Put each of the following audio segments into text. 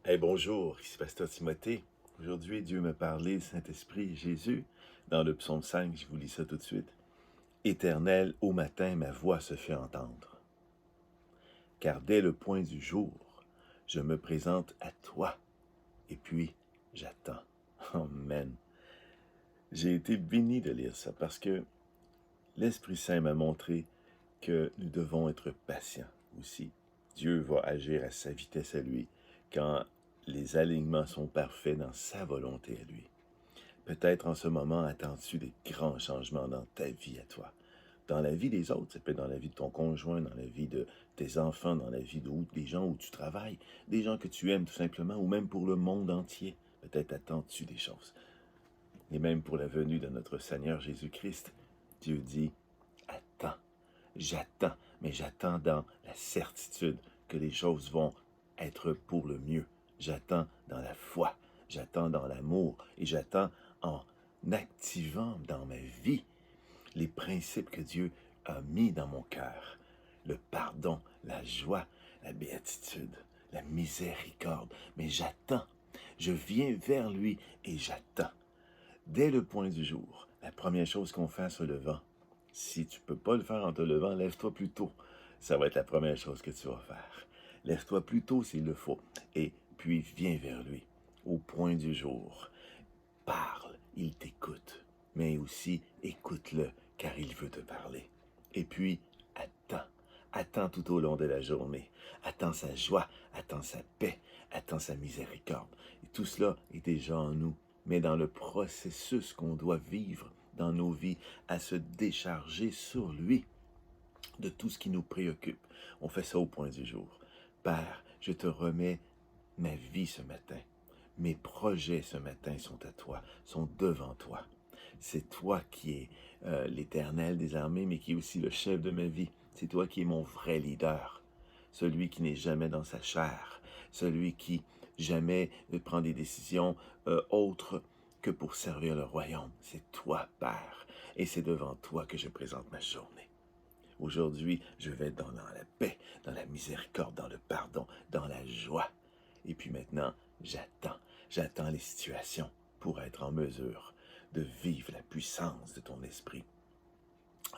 Hey, bonjour, ici Pasteur Timothée. Aujourd'hui, Dieu m'a parlé, Saint-Esprit, Jésus. Dans le psaume 5, je vous lis ça tout de suite. Éternel, au matin, ma voix se fait entendre. Car dès le point du jour, je me présente à toi, et puis j'attends. Amen. J'ai été béni de lire ça parce que l'Esprit Saint m'a montré que nous devons être patients aussi. Dieu va agir à sa vitesse à lui quand les alignements sont parfaits dans sa volonté à lui. Peut-être en ce moment attends-tu des grands changements dans ta vie à toi. Dans la vie des autres, ça peut être dans la vie de ton conjoint, dans la vie de tes enfants, dans la vie des gens où tu travailles, des gens que tu aimes tout simplement, ou même pour le monde entier. Peut-être attends-tu des choses. Et même pour la venue de notre Seigneur Jésus-Christ, Dieu dit, attends, j'attends, mais j'attends dans la certitude que les choses vont être pour le mieux. J'attends dans la foi, j'attends dans l'amour et j'attends en activant dans ma vie les principes que Dieu a mis dans mon cœur. Le pardon, la joie, la béatitude, la miséricorde. Mais j'attends, je viens vers lui et j'attends. Dès le point du jour, la première chose qu'on fait en se levant, si tu ne peux pas le faire en te levant, lève-toi plus tôt. Ça va être la première chose que tu vas faire. Lève-toi plus tôt s'il le faut. Et puis viens vers lui, au point du jour. Parle, il t'écoute. Mais aussi, écoute-le, car il veut te parler. Et puis, attends. Attends tout au long de la journée. Attends sa joie, attends sa paix, attends sa miséricorde. Et tout cela est déjà en nous. Mais dans le processus qu'on doit vivre dans nos vies, à se décharger sur lui de tout ce qui nous préoccupe. On fait ça au point du jour. Père, je te remets ma vie ce matin. Mes projets ce matin sont à toi, sont devant toi. C'est toi qui es l'Éternel des armées, mais qui est aussi le chef de ma vie. C'est toi qui es mon vrai leader, celui qui n'est jamais dans sa chair, celui qui jamais prend des décisions autres que pour servir le royaume. C'est toi, Père, et c'est devant toi que je présente ma journée. Aujourd'hui, je vais être dans la paix, dans la miséricorde, dans le pardon, dans la joie. Et puis maintenant, j'attends les situations pour être en mesure de vivre la puissance de ton esprit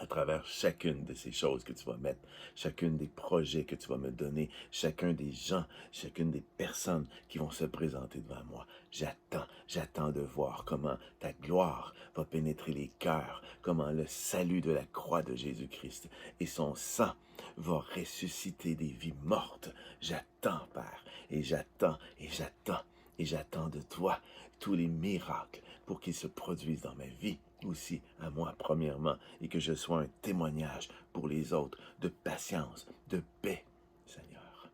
à travers chacune de ces choses que tu vas mettre, chacune des projets que tu vas me donner, chacun des gens, chacune des personnes qui vont se présenter devant moi. J'attends de voir comment ta gloire va pénétrer les cœurs, comment le salut de la croix de Jésus-Christ et son sang va ressusciter des vies mortes. J'attends, Père, et j'attends, et j'attends, et j'attends de toi tous les miracles pour qu'ils se produisent dans ma vie aussi, à moi premièrement, et que je sois un témoignage pour les autres de patience, de paix, Seigneur.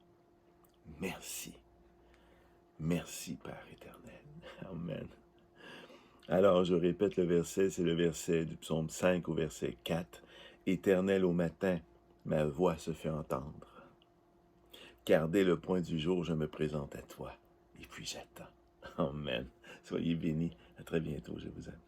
Merci. Merci, Père éternel. Amen. Alors, je répète le verset, c'est le verset du psaume 5 au verset 4. Éternel, au matin, ma voix se fait entendre. Car dès le point du jour, je me présente à toi, et puis j'attends. Amen. Soyez bénis. À très bientôt. Je vous aime.